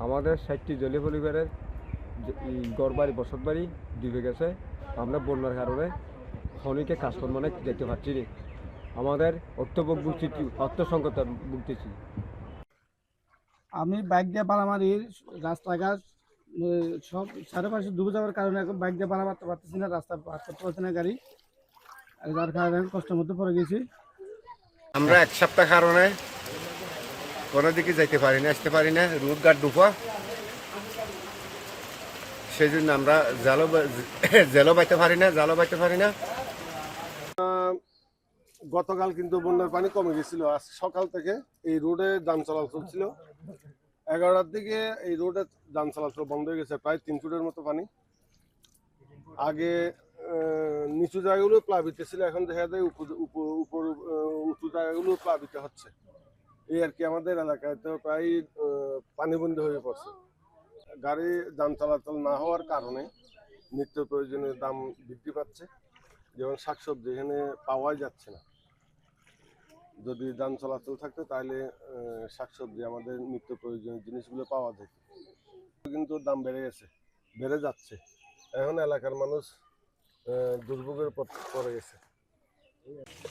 আমাদের 60টি জলীয় পরিবারের ঘরবাড়ি বসতবাড়ি ডুবে গেছে। আমরা বন্যার কারণে খনিকে কাজকর্ম অনেক যেতে পারছি না। আমাদের অর্থ সংকটে ভুগতেছি। আমি বাইক দিয়ে পারামারির রাস্তাঘাট সব চারপাশে ডুবে যাওয়ার কারণে এখন বাইক দিয়ে পারা মারতে পারতেছি না, রাস্তা পার করতে পারছি না গাড়ি, আর যার কারণে কষ্টের মধ্যে পড়ে গেছি। আমরা এক সপ্তাহ কারণে কোনো দিকে যাইতে পারি না, আসতে পারি না, রোড ঘাট ডুবা। সেই জন্য আমরা জালও বাইতে পারি না। গতকাল কিন্তু বন্যার পানি কমে গেছিল। আজ সকাল থেকে এই রোডে যান চলাচল ছিল। 11টার দিকে এই রোডে যান চলাচল বন্ধ হয়ে গেছে, প্রায় 3 ফুটের মতো পানি। আগে নিচু জায়গাগুলো প্লাবিত ছিল, এখন দেখা যায় উপর উঁচু জায়গাগুলো প্লাবিত হচ্ছে। এই আর কি, আমাদের এলাকায় তো প্রায় পানিবন্দী হয়ে পড়ছে। গাড়ি যান চলাচল না হওয়ার কারণে নিত্য প্রয়োজনীয় দাম বৃদ্ধি পাচ্ছে। যেমন শাকসবজি এখানে পাওয়াই যাচ্ছে না। যদি যান চলাচল থাকতো তাহলে শাকসবজি, আমাদের নিত্য প্রয়োজনীয় জিনিসগুলো পাওয়া যেত। কিন্তু দাম বেড়ে যাচ্ছে। এখন এলাকার মানুষ দুর্ভোগের পড়ে গেছে।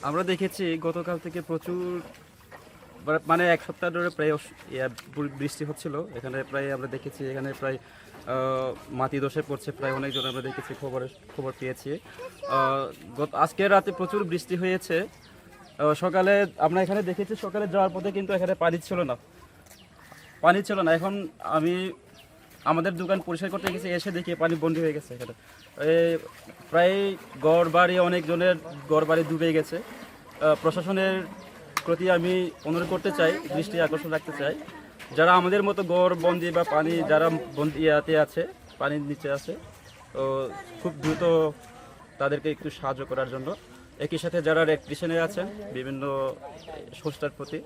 আমরা দেখেছি গতকাল থেকে প্রচুর মানে এক সপ্তাহ ধরে প্রায় বৃষ্টি হচ্ছিল। এখানে প্রায় আমরা দেখেছি এখানে প্রায় মাটি ধসে পড়ছে, প্রায় অনেকজন আমরা দেখেছি, খবর পেয়েছি। আজকের রাতে প্রচুর বৃষ্টি হয়েছে। সকালে আমরা এখানে দেখেছি, সকালে যাওয়ার পথে কিন্তু এখানে পানি ছিল না। এখন আমি আমাদের দোকান পরিষ্কার করতে গেছি, এসে দেখি পানি বন্ধ হয়ে গেছে। এখানে প্রায় অনেকজনের ঘর বাড়ি ডুবে গেছে। প্রশাসনের প্রতি আমি অনুরোধ করতে চাই, দৃষ্টি আকর্ষণ রাখতে চাই, যারা আমাদের মতো ঘর বন্দি বা পানি যারা ইয়াতে আছে, পানির নিচে আছে, তো খুব দ্রুত তাদেরকে একটু সাহায্য করার জন্য। একই সাথে যারা রেড ক্রিশনে আছেন বিভিন্ন সংস্থার প্রতি,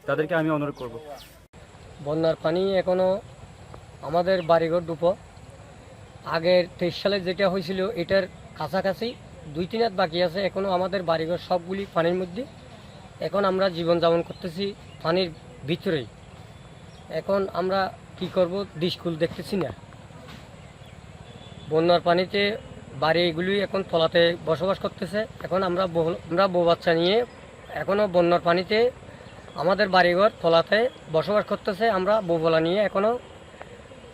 তাদেরকে আমি অনুরোধ করব। বন্যার পানি এখনও আমাদের বাড়িঘর ডুবো। আগের 23 সালে যেটা হয়েছিল এটার কাছাকাছি 2-3 হাত বাকি আছে। এখনও আমাদের বাড়িঘর সবগুলি পানির মধ্যে। এখন আমরা জীবনযাপন করতেছি পানির ভিতরেই। এখন আমরা কি করব, স্কুল দেখতেছি না। বন্যার পানিতে বাড়িগুলি এখন তলাতে বসবাস করতেছে। এখন আমরা বউ বাচ্চা নিয়ে এখনও বন্যার পানিতে আমাদের বাড়িঘর তলাতে বসবাস করতেছে। আমরা বউবলা নিয়ে এখনও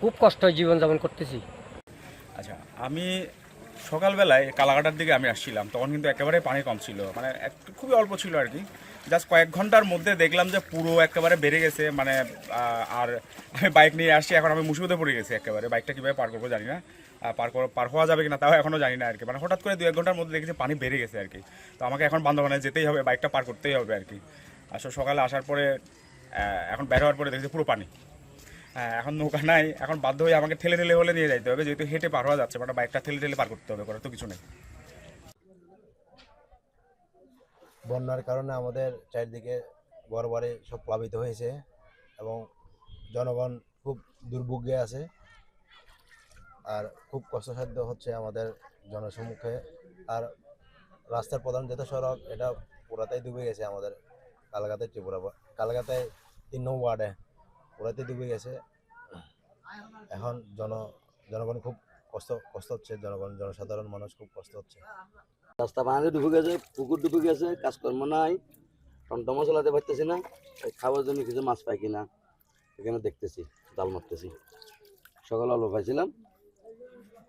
খুব কষ্ট জীবনযাপন করতেছি। আচ্ছা, আমি সকালবেলায় কালাকাটার দিকে আমি আসছিলাম, তখন কিন্তু একেবারে পানি কম ছিল, মানে খুবই অল্প ছিল আর কি। জাস্ট কয়েক ঘন্টার মধ্যে দেখলাম যে পুরো একেবারে বেড়ে গেছে। মানে আর আমি বাইক নিয়ে আসছি, এখন আমি মুসিবতে পড়ে গেছি একেবারে। বাইকটা কীভাবে পার করবো জানি না, পার হওয়া যাবে কিনা তাও এখনও জানি না আর কি। মানে হঠাৎ করে 2-1 ঘন্টার মধ্যে দেখেছি পানি বেড়ে গেছে আর কি। তো আমাকে এখন বান্দরবানে যেতেই হবে, বাইকটা পার করতেই হবে আর কি। আসলে সকালে আসার পরে এখন বের হওয়ার পরে দেখেছি পুরো পানি। এখন নৌকা নাই, এখন বাধ্য হয়ে আমাকে ঠেলে হলে নিয়ে যাইতে হবে, যেহেতু হেঁটে পার হওয়া যাচ্ছে, মানে বাইকটা ঠেলে পার করতে হবে, করার তো কিছু নেই। বন্যার কারণে আমাদের চারিদিকে ঘরবাড়ি সব প্লাবিত হয়েছে এবং জনগণ খুব দুর্ভোগে আছে। আর খুব কষ্টসাধ্য হচ্ছে আমাদের জনসম্মুখে। আর রাস্তার প্রধান যেটা সড়ক, এটা পুরাটাই ডুবে গেছে আমাদের কালকাতায় 3 নং ওয়ার্ডে পুরাটাই ডুবে গেছে। এখন জনগণ খুব কষ্ট হচ্ছে, জনসাধারণ মানুষ খুব কষ্ট হচ্ছে। রাস্তা পানিতে ডুবে গেছে, পুকুর ডুবে গেছে, কাজকর্ম নাই, টমটমও চালাতে পারতেছি না। খাওয়ার জন্য কিছু মাছ পাই কিনা এখানে দেখতেছি, জাল মারতেছি। সকালে অল্প পাইছিলাম,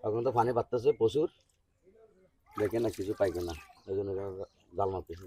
এখন তো পানি বাড়তেছে প্রচুর, দেখে না কিছু পাই কিনা, এই জন্য জাল মারতেছি।